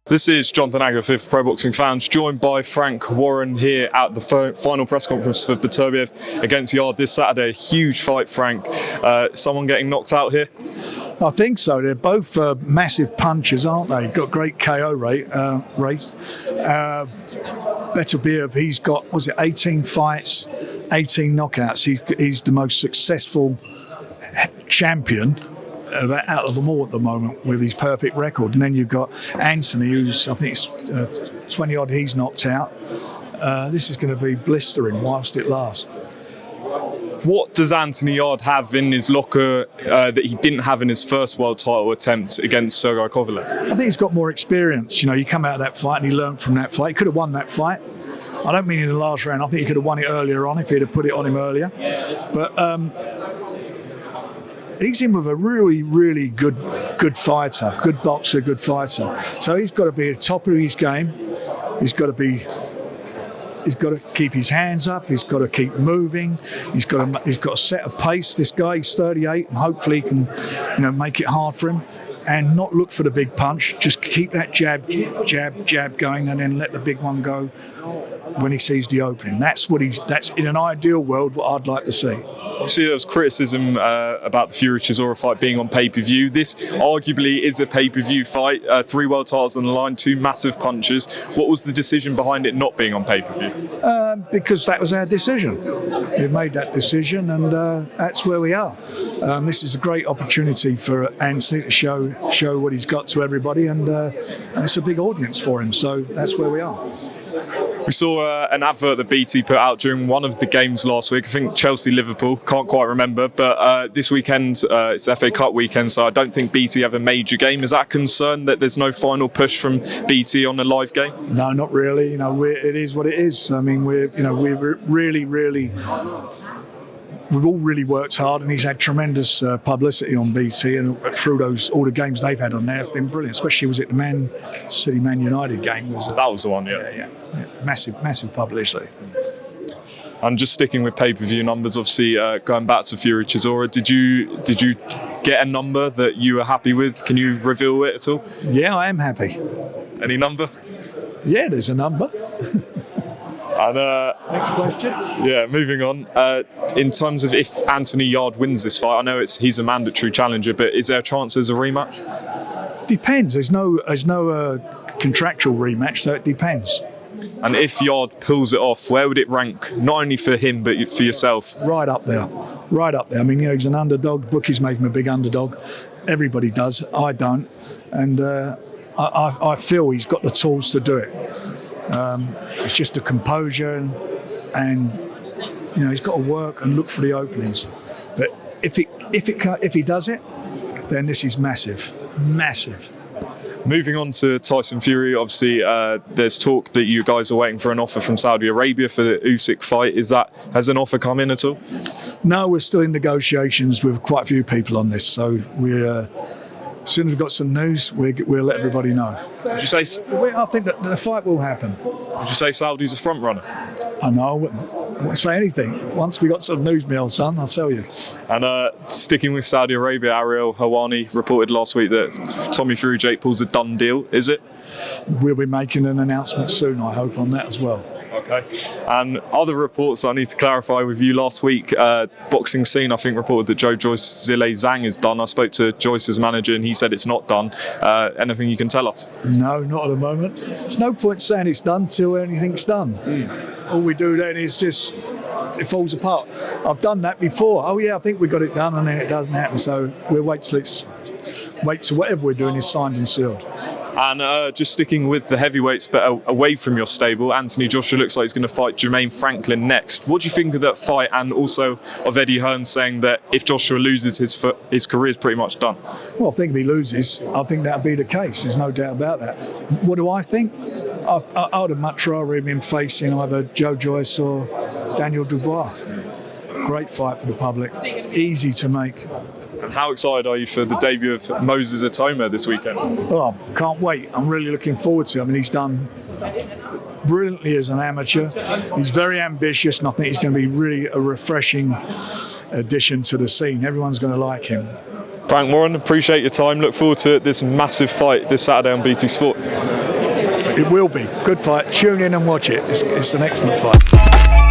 This is Jonathan Agger for Pro Boxing Fans, joined by Frank Warren here at the final press conference for Beterbiev against Yarde this Saturday. A huge fight, Frank. Someone getting knocked out here? I think so. They're both massive punchers, aren't they? Got great KO rate. Beterbiev, he's got, 18 fights, 18 knockouts. He's the most successful champion out of them all at the moment with his perfect record. And then you've got Anthony, who's, I think it's 20 odd he's knocked out. This is going to be blistering whilst it lasts. What does Anthony Yarde have in his locker that he didn't have in his first world title attempt against Sergei Kovalev? I think he's got more experience. You know, you come out of that fight and he learned from that fight. He could have won that fight. I don't mean in the last round. I think he could have won it earlier on if he'd have put it on him earlier. But he's in with a really, really good fighter, good boxer, good fighter. So he's got to be at the top of his game. He's got to keep his hands up. He's got to keep moving. He's got to set a pace. This guy, he's 38, and hopefully he can, make it hard for him, and not look for the big punch. Just keep that jab going, and then let the big one go when he sees the opening. That's in an ideal world what I'd like to see. Obviously, there was criticism about the Fury-Chisora fight being on pay-per-view. This arguably is a pay-per-view fight. 3 world titles on the line, 2 massive punches. What was the decision behind it not being on pay-per-view? Because that was our decision. We made that decision, and that's where we are. This is a great opportunity for Anthony to show what he's got to everybody, and it's a big audience for him. So that's where we are. We saw an advert that BT put out during one of the games last week. I think Chelsea-Liverpool, can't quite remember. But this weekend, it's FA Cup weekend, so I don't think BT have a major game. Is that a concern that there's no final push from BT on a live game? No, not really. It is what it is. I mean, we're really... We've all really worked hard, and he's had tremendous publicity on BT, and through all the games they've had on there have been brilliant. Especially was it the Man United game? That was the one, yeah. Massive publicity. And just sticking with pay-per-view numbers, obviously going back to Fury-Chisora, did you get a number that you were happy with? Can you reveal it at all? Yeah, I am happy. Any number? Yeah, there's a number. And, next question. Yeah, moving on. In terms of if Anthony Yarde wins this fight, I know he's a mandatory challenger, but is there a chance there's a rematch? Depends. There's no contractual rematch, so it depends. And if Yarde pulls it off, where would it rank, not only for him, but for yourself? Right up there. I mean, he's an underdog. Bookies make him a big underdog. Everybody does. I don't. And I feel he's got the tools to do it. It's just the composure and he's got to work and look for the openings. But if he does it, then this is massive. Moving on to Tyson Fury, obviously there's talk that you guys are waiting for an offer from Saudi Arabia for the Usyk fight. Has an offer come in at all? No, we're still in negotiations with quite a few people on this, so we're. As soon as we've got some news, we'll let everybody know. Would you say? I think that the fight will happen. Would you say Saudi's a front runner? I know. I wouldn't say anything. Once we got some news, my old son, I'll tell you. And sticking with Saudi Arabia, Ariel Helwani reported last week that Tommy Fury Jake Paul's a done deal. Is it? We'll be making an announcement soon, I hope, on that as well. Okay. And other reports I need to clarify with you last week, Boxing Scene I think reported that Joyce Zile Zhang is done. I spoke to Joyce's manager and he said it's not done. Anything you can tell us? No, not at the moment. There's no point saying it's done till anything's done. All we do then is just it falls apart. I've done that before. Oh yeah, I think we got it done, and then it doesn't happen. So we'll wait till whatever we're doing is signed and sealed. And just sticking with the heavyweights, but away from your stable, Anthony Joshua looks like he's going to fight Jermaine Franklin next. What do you think of that fight, and also of Eddie Hearn saying that if Joshua loses, his career is pretty much done? Well, I think if he loses, I think that'll be the case. There's no doubt about that. What do I think? I would have much rather him in facing either Joyce or Daniel Dubois. Great fight for the public, easy to make. And how excited are you for the debut of Moses Atoma this weekend? Oh, can't wait. I'm really looking forward to it. I mean, he's done brilliantly as an amateur. He's very ambitious, and I think he's going to be really a refreshing addition to the scene. Everyone's going to like him. Frank Warren, appreciate your time. Look forward to this massive fight this Saturday on BT Sport. It will be. Good fight. Tune in and watch it. It's an excellent fight.